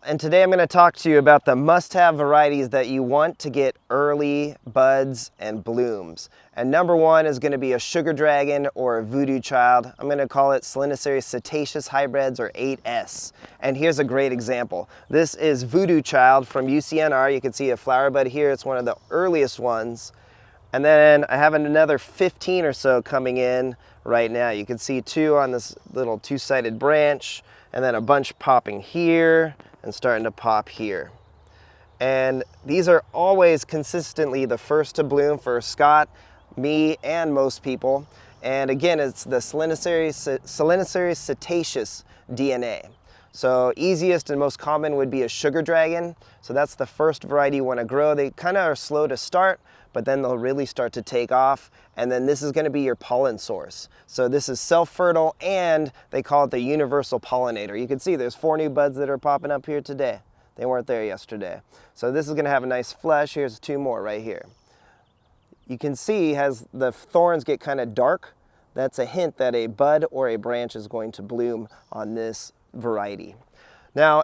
and today I'm going to talk to you about the must-have varieties that you want to get early buds and blooms. And number one is going to be a sugar dragon or a voodoo child. I'm going to call it Solanaceae setaceus hybrids, or 8S. And here's a great example. This is voodoo child from UCNR. You can see a flower bud here. It's one of the earliest ones. And then I have another 15 or so coming in right now. You can see two on this little two-sided branch, and then a bunch popping here and starting to pop here. And these are always consistently the first to bloom for Scott, me, and most people. And again, it's the Solanaceae setaceus DNA. So easiest and most common would be a sugar dragon. So that's the first variety you want to grow. They kind of are slow to start, but then they'll really start to take off. And then this is going to be your pollen source. So this is self-fertile, and they call it the universal pollinator. You can see there's 4 new buds that are popping up here today. They weren't there yesterday. So this is going to have a nice flush. Here's 2 more right here. You can see as the thorns get kind of dark, that's a hint that a bud or a branch is going to bloom on this variety. Now,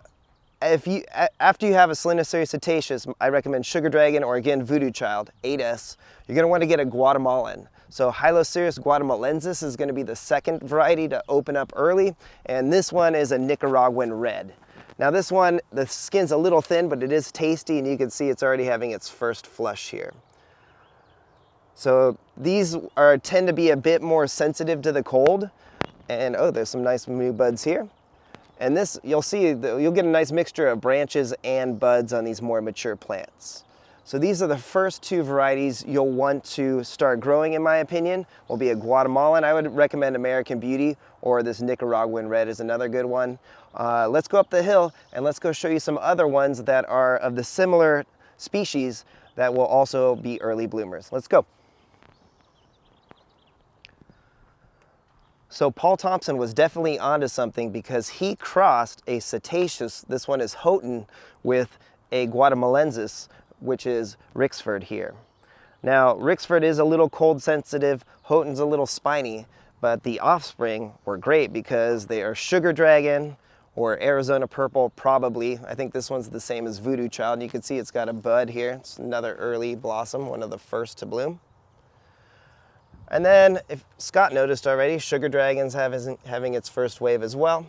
after you have a Solanaceae setaceus, I recommend sugar dragon, or again voodoo child, 8S. You're going to want to get a Guatemalan. So Hylocereus guatemalensis is going to be the second variety to open up early, and this one is a Nicaraguan red. Now this one, the skin's a little thin, but it is tasty, and you can see it's already having its first flush here. So these tend to be a bit more sensitive to the cold, and oh, there's some nice new buds here. And this, you'll see, you'll get a nice mixture of branches and buds on these more mature plants. So these are the first 2 varieties you'll want to start growing, in my opinion. Will be a Guatemalan. I would recommend American Beauty, or this Nicaraguan red is another good one. Let's go up the hill and let's go show you some other ones that are of the similar species that will also be early bloomers. Let's go. So Paul Thompson was definitely onto something, because he crossed a setaceus, this one is Houghton, with a Guatemalensis, which is Rixford here. Now, Rixford is a little cold sensitive, Houghton's a little spiny, but the offspring were great because they are sugar dragon or Arizona purple, probably. I think this one's the same as voodoo child, and you can see it's got a bud here. It's another early blossom, one of the first to bloom. And then, if Scott noticed already, sugar dragon's having its first wave as well.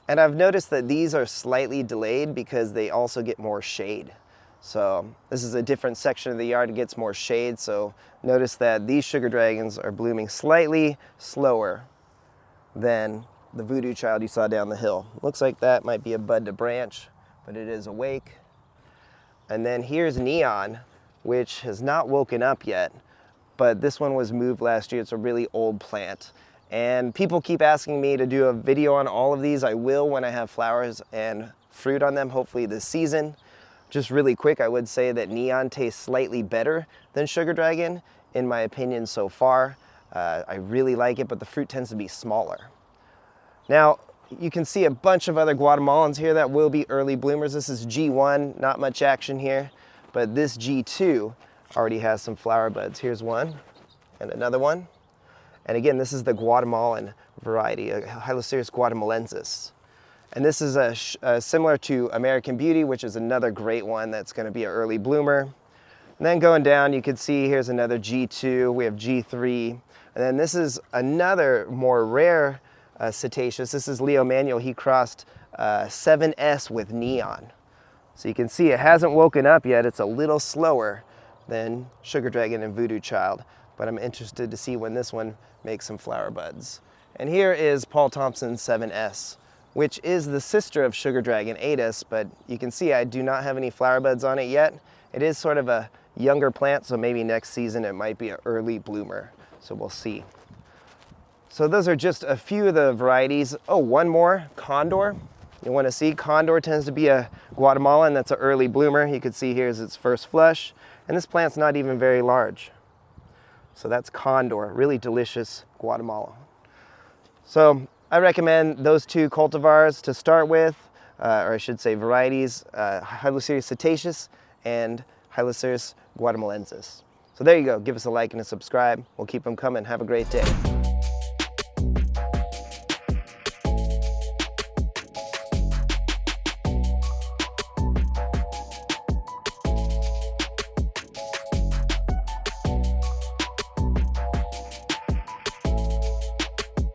And I've noticed that these are slightly delayed because they also get more shade. So this is a different section of the yard, it gets more shade. So notice that these sugar dragons are blooming slightly slower than the voodoo child you saw down the hill. Looks like that might be a bud to branch, but it is awake. And then here's Neon, which has not woken up yet. But this one was moved last year. It's a really old plant. And people keep asking me to do a video on all of these. I will when I have flowers and fruit on them, hopefully this season. Just really quick, I would say that Neon tastes slightly better than sugar dragon, in my opinion so far. I really like it, but the fruit tends to be smaller. Now, you can see a bunch of other Guatemalans here that will be early bloomers. This is G1, not much action here, but this G2 already has some flower buds. Here's one and another one. And again, this is the Guatemalan variety, Hylocereus guatemalensis. And this is similar to American Beauty, which is another great one that's going to be an early bloomer. And then going down, you can see here's another G2, we have G3, and then this is another more rare cetaceous. This is Leo Manuel. He crossed 7S with Neon. So you can see it hasn't woken up yet. It's a little slower than sugar dragon and voodoo child, but I'm interested to see when this one makes some flower buds. And here is Paul Thompson's 7S, which is the sister of sugar dragon 8S, but you can see I do not have any flower buds on it yet. It is sort of a younger plant, so maybe next season it might be an early bloomer, so we'll see. So those are just a few of the varieties. Oh, one more, Condor. You want to see, Condor tends to be a Guatemalan that's an early bloomer. You can see here's its first flush. And this plant's not even very large. So that's Condor, really delicious Guatemala. So I recommend those 2 cultivars to start with, or I should say varieties, Hylocereus setaceus and Hylocereus guatemalensis. So there you go, give us a like and a subscribe. We'll keep them coming. Have a great day.